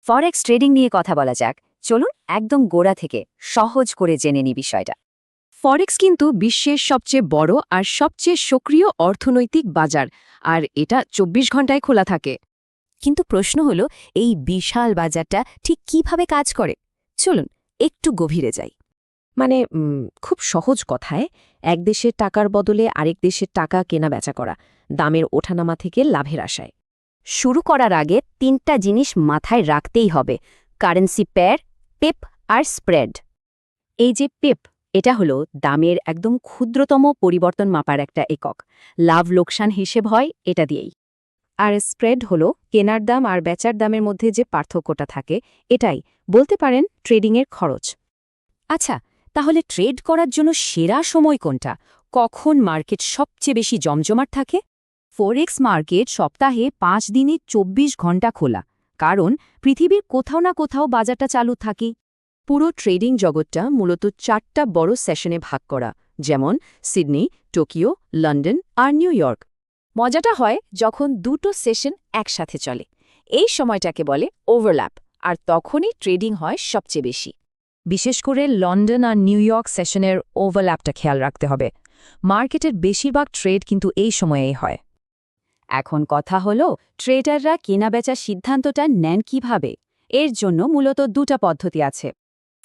Forex trading নিয়ে কথা বলা যাক। চলুন একদম গোড়া থেকে সহজ করে জেনে নি বিষয়টা। ফরেক্স কিন্তু বিশ্বের সবচেয়ে বড় আর সবচেয়ে সক্রিয় অর্থনৈতিক বাজার, আর এটা ২৪ ঘন্টায় খোলা থাকে। কিন্তু প্রশ্ন হলো, এই বিশাল বাজারটা ঠিক কিভাবে কাজ করে? চলুন একটু গভীরে যাই। মানে খুব সহজ কথায়, এক দেশের টাকার বদলে আরেক দেশের টাকা কেনা বেচা করা, দামের ওঠানামা থেকে লাভের আশায়। শুরু করার আগে তিনটা জিনিস মাথায় রাখতেই হবে: কারেন্সি পেয়ার, পেপ আর স্প্রেড। এই যে পেপ, এটা হলো দামের একদম ক্ষুদ্রতম পরিবর্তন মাপার একটা একক। লাভ লোকসান হিসেব হয় এটা দিয়েই। আর স্প্রেড হলো কেনার দাম আর বেচার দামের মধ্যে যে পার্থক্যটা থাকে, এটাই বলতে পারেন ট্রেডিংয়ের খরচ। আচ্ছা, তাহলে ট্রেড করার জন্য সেরা সময় কোনটা? কখন মার্কেট সবচেয়ে বেশি জমজমাট থাকে? ফরেক্স মার্কেট সপ্তাহে 5 দিনে 24 ঘন্টা খোলা, কারণ পৃথিবীর কোথাও না কোথাও বাজারটা চালু থাকে। পুরো ট্রেডিং জগৎটা মূলত 4টা বড় সেশনে ভাগ করা, যেমন সিডনি, টোকিও, লন্ডন আর নিউ ইয়র্ক। মজাটা হয় যখন দুটো সেশন একসাথে চলে। এই সময়টাকে বলে ওভারল্যাপ, আর তখনই ট্রেডিং হয় সবচেয়ে বেশি। বিশেষ করে লন্ডন আর নিউ ইয়র্ক সেশনের ওভারল্যাপটা খেয়াল রাখতে হবে। মার্কেটের বেশিরভাগ ট্রেড কিন্তু এই সময়েই হয়। এখন কথা হলো, ট্রেডাররা কেনাবেচার সিদ্ধান্তটা নেন কিভাবে? এর জন্য মূলত দুটা পদ্ধতি আছে।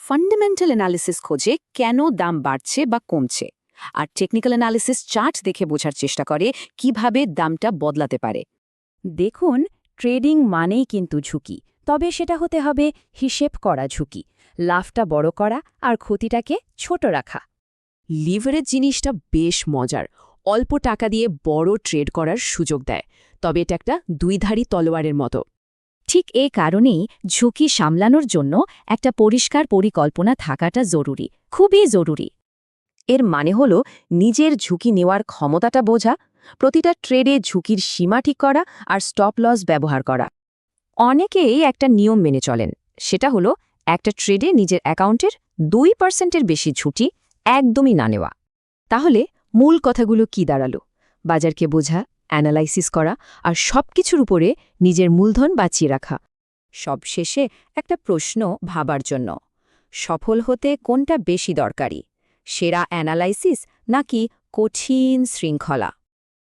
ফান্ডামেন্টাল অ্যানালিসিস খোঁজে কেন দাম বাড়ছে বা কমছে, আর টেকনিক্যাল অ্যানালিসিস চার্ট দেখে বোঝার চেষ্টা করে কিভাবে দামটা বদলাতে পারে। দেখুন, ট্রেডিং মানেই কিন্তু ঝুঁকি, তবে সেটা হতে হবে হিসেব করা ঝুঁকি। লাভটা বড় করা আর ক্ষতিটাকে ছোট রাখা। লিভারেজ জিনিসটা বেশ মজার। অল্প টাকা দিয়ে বড় ট্রেড করার সুযোগ দেয়, তবে এটা একটা দুইধারী তলোয়ারের মতো। ঠিক এ কারণেই ঝুঁকি সামলানোর জন্য একটা পরিষ্কার পরিকল্পনা থাকাটা জরুরি, খুবই জরুরি। এর মানে হলো নিজের ঝুঁকি নেওয়ার ক্ষমতাটা বোঝা, প্রতিটা ট্রেডে ঝুঁকির সীমা ঠিক করা আর স্টপ লস ব্যবহার করা। অনেকেই একটা নিয়ম মেনে চলেন, সেটা হলো একটা ট্রেডে নিজের অ্যাকাউন্টের 2% বেশি ঝুঁকি একদমই না নেওয়া। তাহলে মূল কথাগুলো কি দাঁড়ালো? বাজারকে বোঝা, অ্যানালাইসিস করা আর সবকিছুর উপরে নিজের মূলধন বাঁচিয়ে রাখা। সবশেষে একটা প্রশ্ন ভাবার জন্য: সফল হতে কোনটা বেশি দরকারি, সেরা অ্যানালাইসিস নাকি কঠিন শৃঙ্খলা?